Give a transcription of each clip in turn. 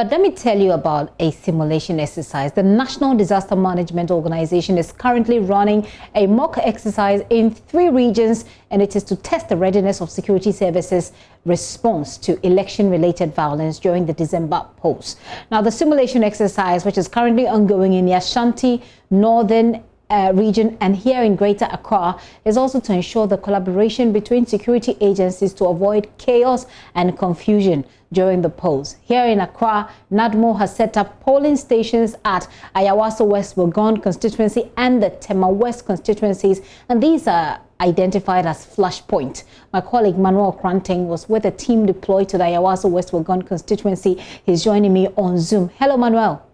But let me tell you about a simulation exercise. The National Disaster Management Organization is currently running a mock exercise in 3 regions, and it is to test the readiness of security services response to election-related violence during the December polls. Now, the simulation exercise, which is currently ongoing in the Ashanti Northern region and here in Greater Accra, is also to ensure the collaboration between security agencies to avoid chaos and confusion during the polls. Here in Accra, NADMO has set up polling stations at Ayawaso West Wogon constituency and the Tema West constituencies, and these are identified as flashpoint. My colleague Manuel Kranting was with a team deployed to the Ayawaso West Wogon constituency. He's joining me on Zoom. Hello, Manuel.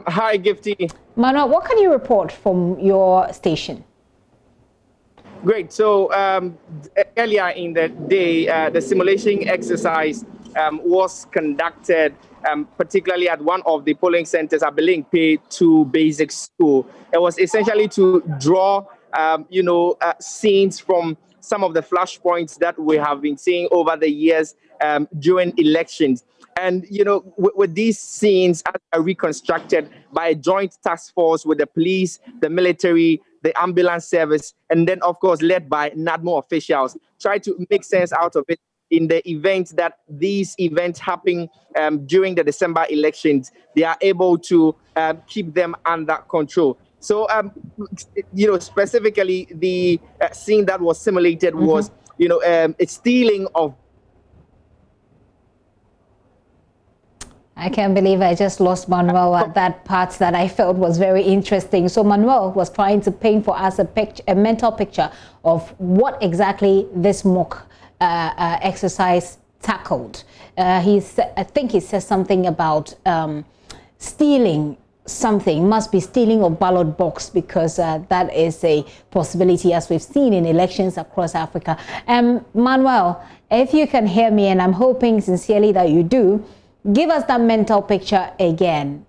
Hi, Gifty. Manuel, what can you report from your station? Great. So earlier in the day, the simulation exercise was conducted, particularly at one of the polling centers at Belingpe 2 Basic School. It was essentially to draw, scenes from some of the flashpoints that we have been seeing over the years during elections. And, with these scenes are reconstructed by a joint task force with the police, the military, the ambulance service, and then, of course, led by NADMO officials, try to make sense out of it in the event that these events happen during the December elections. They are able to keep them under control. So, specifically, the scene that was simulated was, a stealing of. I can't believe I just lost Manuel at that part that I felt was very interesting. So Manuel was trying to paint for us a mental picture of what exactly this mock exercise tackled. I think he says something about stealing something, must be stealing of ballot box, because that is a possibility, as we've seen in elections across Africa. Manuel, if you can hear me, and I'm hoping sincerely that you do, give us that mental picture again.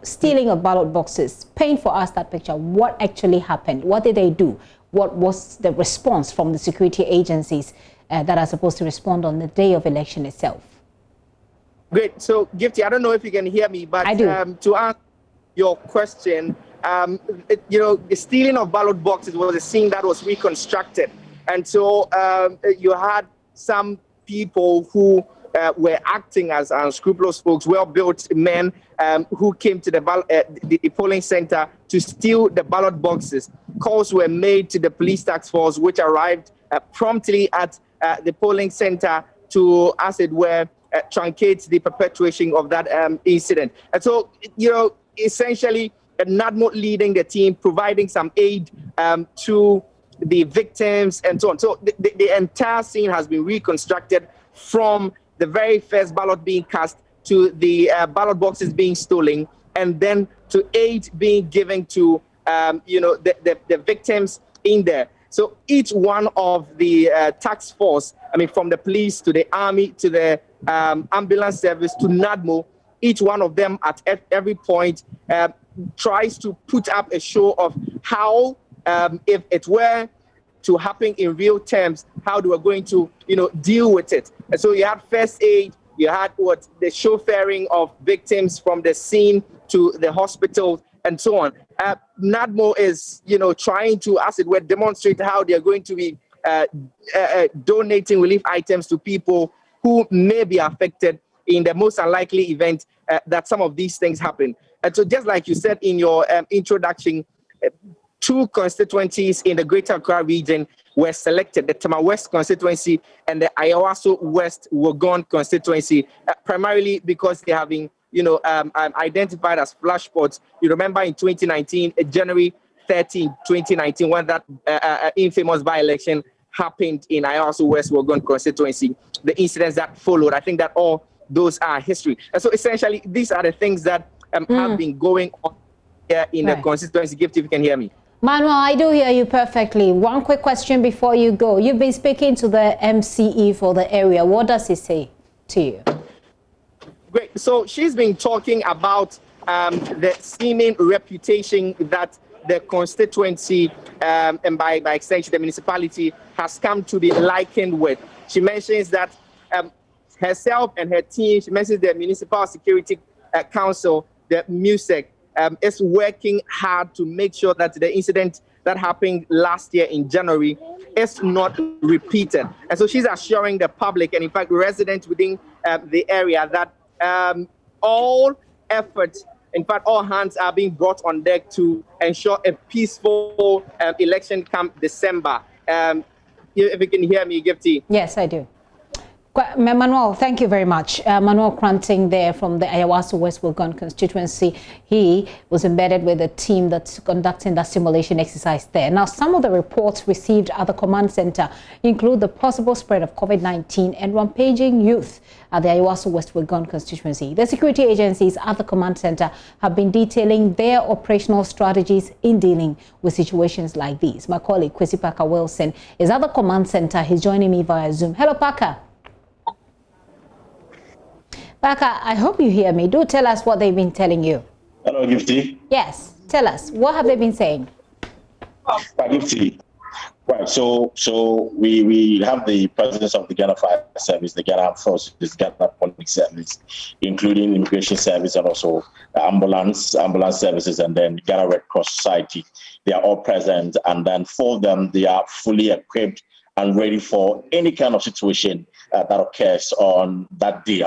Stealing of ballot boxes. Paint for us that picture. What actually happened? What did they do? What was the response from the security agencies that are supposed to respond on the day of election itself? Great. So, Gifty, I don't know if you can hear me, but I do. To answer your question, the stealing of ballot boxes was a scene that was reconstructed. And so you had some people who were acting as unscrupulous folks, well-built men who came to the polling center to steal the ballot boxes. Calls were made to the police task force, which arrived promptly at the polling center to, as it were, truncate the perpetuation of that incident. And so, essentially, NADMO leading the team, providing some aid to the victims and so on. So the entire scene has been reconstructed from the very first ballot being cast to the ballot boxes being stolen, and then to aid being given to the victims in there. So each one of the task force, from the police to the army to the ambulance service to NADMO, each one of them at every point tries to put up a show of how, if it were to happen in real terms, how they were going to, deal with it. And so you had first aid, you had the chauffeuring of victims from the scene to the hospital and so on. NADMO is, trying to, as it were, demonstrate how they are going to be donating relief items to people who may be affected in the most unlikely event that some of these things happen. And so just like you said in your introduction, 2 constituencies in the Greater Accra region were selected, the Tema West constituency and the Ayawaso West Wogon constituency, primarily because they have been, identified as flashpots. You remember in 2019, January 13, 2019, when that infamous by-election happened in Ayawaso West Wogon constituency, the incidents that followed, I think that all those are history. And so essentially, these are the things that have been going on here in the constituency. Gift, if you can hear me. Manuel, I do hear you perfectly. One quick question before you go. You've been speaking to the MCE for the area. What does he say to you? Great. So she's been talking about the seeming reputation that the constituency and by extension the municipality has come to be likened with. She mentions that herself and her team, she mentions the Municipal Security Council, the MUSEC, is working hard to make sure that the incident that happened last year in January is not repeated. And so she's assuring the public and, in fact, residents within the area that all efforts, in fact, all hands are being brought on deck to ensure a peaceful election come December. If you can hear me, Gifty. Yes, I do. Manuel, thank you very much. Manuel Kranting there from the Ayawaso West Wuogon constituency. He was embedded with a team that's conducting that simulation exercise there. Now, some of the reports received at the command center include the possible spread of COVID-19 and rampaging youth at the Ayawaso West Wuogon constituency. The security agencies at the command center have been detailing their operational strategies in dealing with situations like these. My colleague, Kwesi Parker Wilson, is at the command center. He's joining me via Zoom. Hello, Parker. Parker, I hope you hear me. Do tell us what they've been telling you. Hello, Gifty. Yes, tell us. What have they been saying? Gifty. Right, so we have the presence of the Ghana Fire Service, the Ghana Armed Forces, Ghana Police Service, including Immigration Service and also the ambulance services, and then Ghana Red Cross Society. They are all present, and then for them, they are fully equipped and ready for any kind of situation that occurs on that day,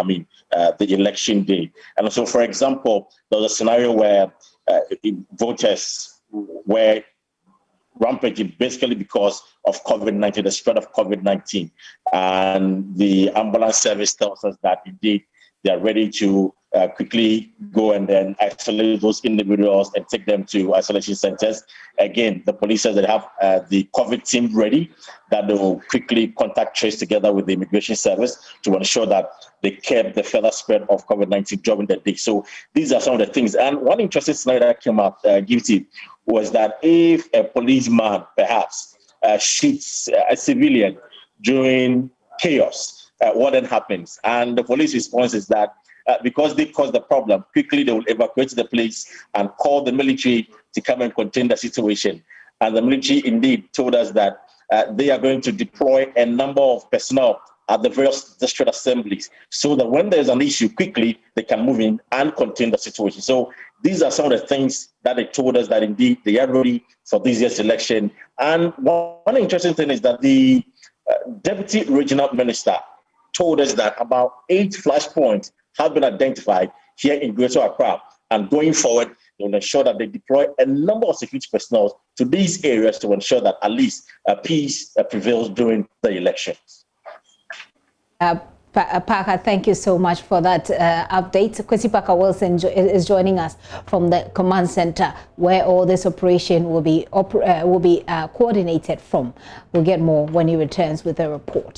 the election day. And so, for example, there was a scenario where voters were rampaging basically because of COVID-19, the spread of COVID-19. And the ambulance service tells us that indeed they are ready to quickly go and then isolate those individuals and take them to isolation centers. Again, the police says they have the COVID team ready, that they will quickly contact trace together with the immigration service to ensure that they curb the further spread of COVID-19 during the day. So these are some of the things. And one interesting scenario that came out, Gifty, was that if a policeman perhaps shoots a civilian during chaos, what then happens? And the police response is that because they caused the problem, quickly they will evacuate the place and call the military to come and contain the situation. And the military indeed told us that they are going to deploy a number of personnel at the various district assemblies so that when there's an issue, quickly they can move in and contain the situation. So these are some of the things that they told us that indeed they are ready for this year's election. And one interesting thing is that the Deputy Regional Minister told us that about 8 flashpoints have been identified here in Greater Accra. And going forward, they will ensure that they deploy a number of security personnel to these areas to ensure that at least peace prevails during the elections. Parker, thank you so much for that update. Kwesi Parker Wilson is joining us from the command center where all this operation will be coordinated from. We'll get more when he returns with a report.